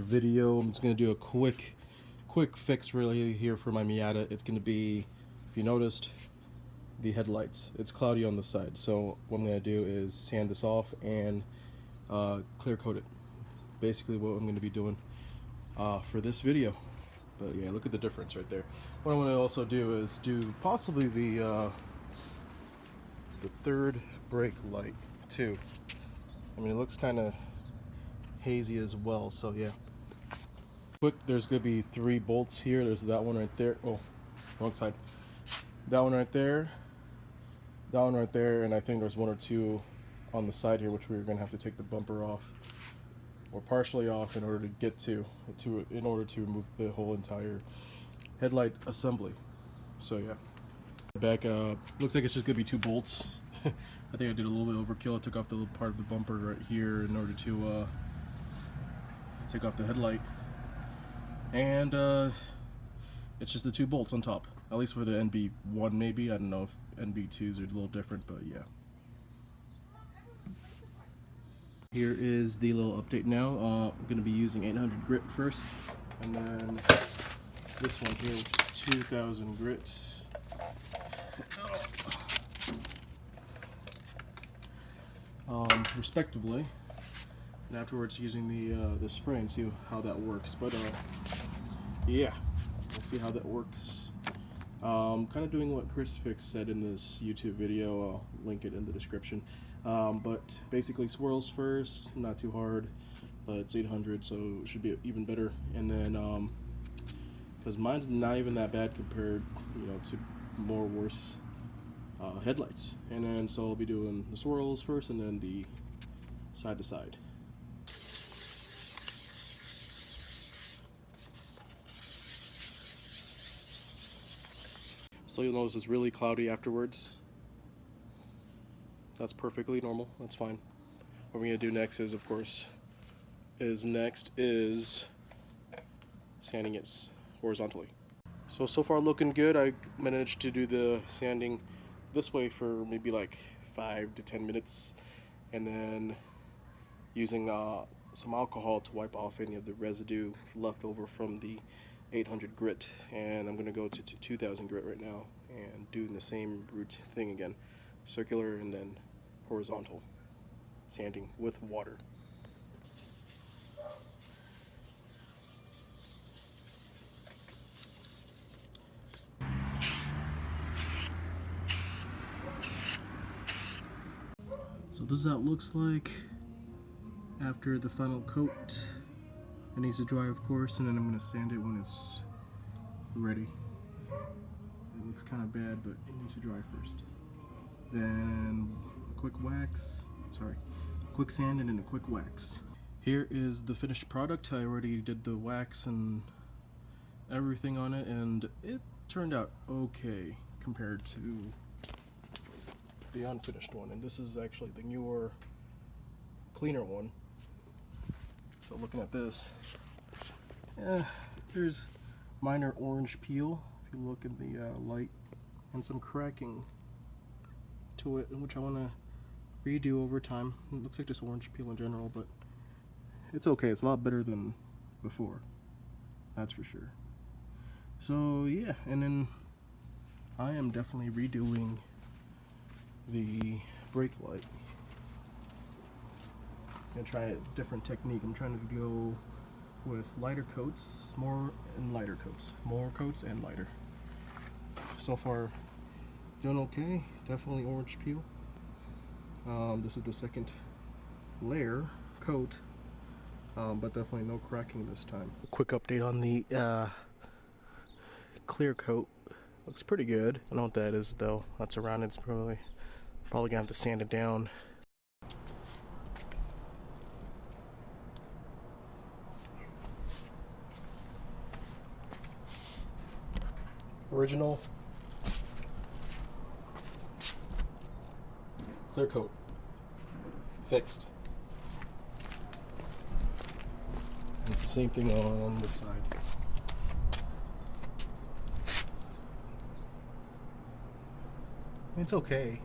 video. I'm just gonna do a quick fix really here for my Miata. It's gonna be, if you noticed, the headlights. It's cloudy on the side, so what I'm gonna do is sand this off and clear coat it. Basically what I'm gonna be doing for this video. But yeah, look at the difference right there. What I want to also do is do possibly the third brake light too. I mean, it looks kind of hazy as well, so yeah. There's gonna be 3 bolts here. There's that one right there. Oh, wrong side. That one right there, that one right there, and I think there's 1 or 2 on the side here, which we're gonna have to take the bumper off or partially off in order to get in order to remove the whole entire headlight assembly. So yeah, back looks like it's just gonna be 2 bolts. I think I did a little bit overkill. I took off the little part of the bumper right here in order to take off the headlight, and it's just the 2 bolts on top, at least for the NB1. Maybe, I don't know if NB2s are a little different, but yeah. Here is the little update now. I'm going to be using 800 grit first, and then this one here, which is 2000 grit. Respectively, and afterwards using the spray and see how that works. But yeah, we'll see how that works. Kind of doing what ChrisFix said in this YouTube video. I'll link it in the description. But basically, swirls first, not too hard, but it's 800, so it should be even better. And then, because mine's not even that bad compared, to worse headlights. And then, so I'll be doing the swirls first, and then the side to side. So you'll notice it's really cloudy afterwards. That's perfectly normal. That's fine. What we're gonna do next is, of course, is sanding it horizontally. So far looking good. I managed to do the sanding this way for maybe like 5 to 10 minutes, and then using some alcohol to wipe off any of the residue left over from the 800 grit. And I'm gonna go to 2000 grit right now and doing the same root thing again, circular and then horizontal sanding with water. So this is how it looks like after the final coat. It needs to dry, of course, and then I'm going to sand it when it's ready. It looks kind of bad, but it needs to dry first. Then quick sand, and then a quick wax. Here is the finished product. I already did the wax and everything on it, and it turned out okay compared to the unfinished one. And this is actually the newer, cleaner one. So looking at this, there's minor orange peel if you look in the light, and some cracking to it, which I want to redo over time. It looks like just orange peel in general, but it's okay. It's a lot better than before, that's for sure. So yeah, and then I am definitely redoing the brake light. I'm gonna try a different technique. I'm trying to go with lighter coats, more coats and lighter. So far doing okay. Definitely orange peel. This is the second layer coat, but definitely no cracking this time. A quick update on the clear coat. Looks pretty good. I don't know what that is though. That's around it. It's probably gonna have to sand it down. Original clear coat fixed. And it's the same thing on this side. It's okay.